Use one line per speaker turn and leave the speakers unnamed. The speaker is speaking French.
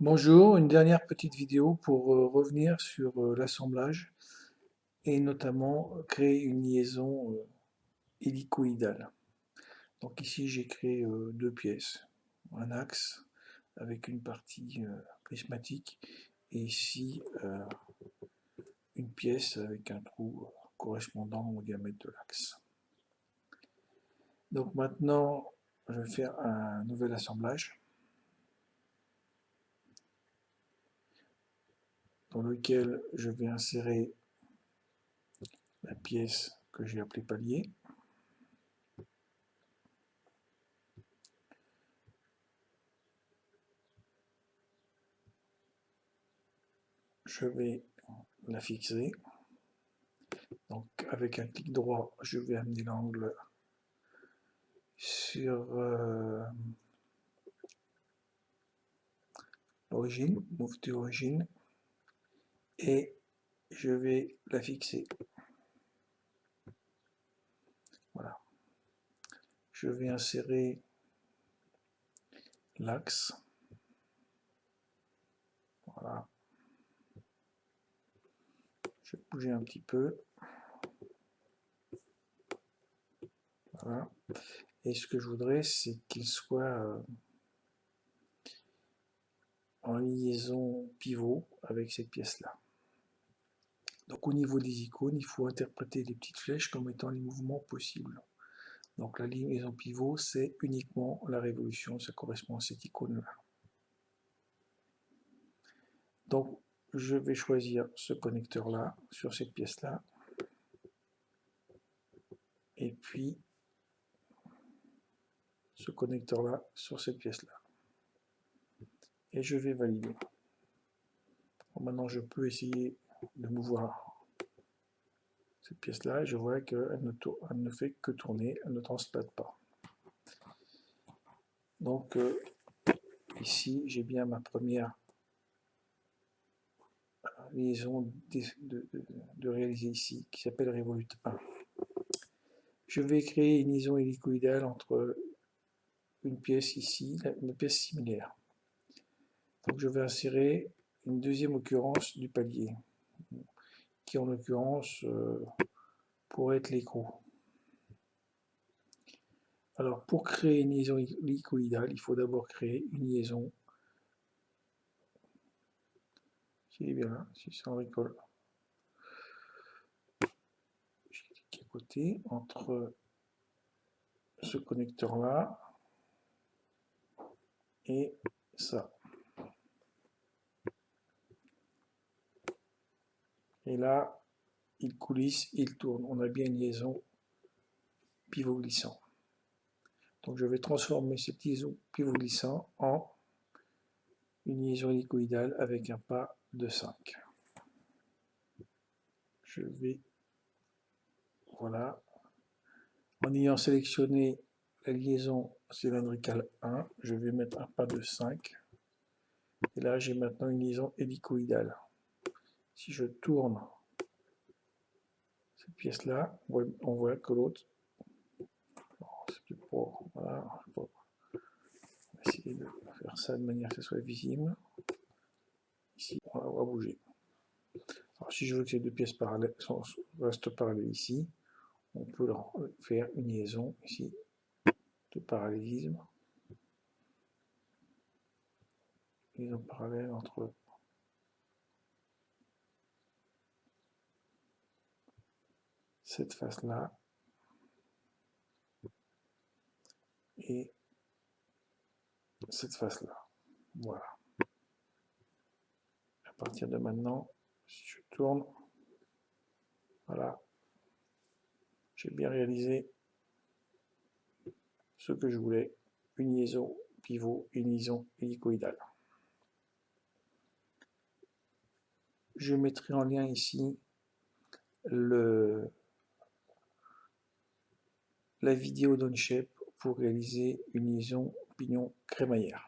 Bonjour, une dernière petite vidéo pour revenir sur l'assemblage et notamment créer une liaison hélicoïdale. Donc ici j'ai créé deux pièces, un axe avec une partie prismatique et ici une pièce avec un trou correspondant au diamètre de l'axe. Donc maintenant je vais faire un nouvel assemblage dans lequel je vais insérer la pièce que j'ai appelée palier. Je vais la fixer. Donc avec un clic droit, je vais amener l'angle sur l'origine, move to origin, et je vais la fixer. Voilà. Je vais insérer l'axe. Voilà. Je vais bouger un petit peu. Voilà. Et ce que je voudrais, c'est qu'il soit en liaison pivot avec cette pièce-là. Donc au niveau des icônes, il faut interpréter les petites flèches comme étant les mouvements possibles. Donc la liaison pivot, c'est uniquement la révolution, ça correspond à cette icône-là. Donc je vais choisir ce connecteur-là sur cette pièce-là. Et puis ce connecteur-là sur cette pièce-là. Et je vais valider. Bon, maintenant je peux essayer de mouvoir cette pièce-là et je vois qu'elle ne fait que tourner, elle ne transplate pas. Donc ici j'ai bien ma première liaison de réaliser ici qui s'appelle Revolut 1. Je vais créer une liaison hélicoïdale entre une pièce ici, une pièce similaire. Donc je vais insérer une deuxième occurrence du palier, qui en l'occurrence pourrait être l'écrou. Alors pour créer une liaison hélicoïdale, il faut d'abord créer une liaison, s'il est bien là, si ça en récolle, je clique à côté, entre ce connecteur-là et ça. Et là, il coulisse, il tourne. On a bien une liaison pivot glissant. Donc je vais transformer cette liaison pivot glissant en une liaison hélicoïdale avec un pas de 5. Je vais, voilà, en ayant sélectionné la liaison cylindricale 1, je vais mettre un pas de 5. Et là, j'ai maintenant une liaison hélicoïdale. Si je tourne cette pièce-là, on voit que l'autre, c'est plus pour, voilà, on va essayer de faire ça de manière que ce soit visible. Ici, on va bouger. Alors, si je veux que ces deux pièces parallèles restent parallèles ici, on peut faire une liaison ici de parallélisme. Liaison parallèle entre cette face-là et cette face-là. Voilà. À partir de maintenant, si je tourne, voilà, j'ai bien réalisé ce que je voulais, une liaison pivot, une liaison hélicoïdale. Je mettrai en lien ici la vidéo d'OnShape pour réaliser une liaison pignon crémaillère.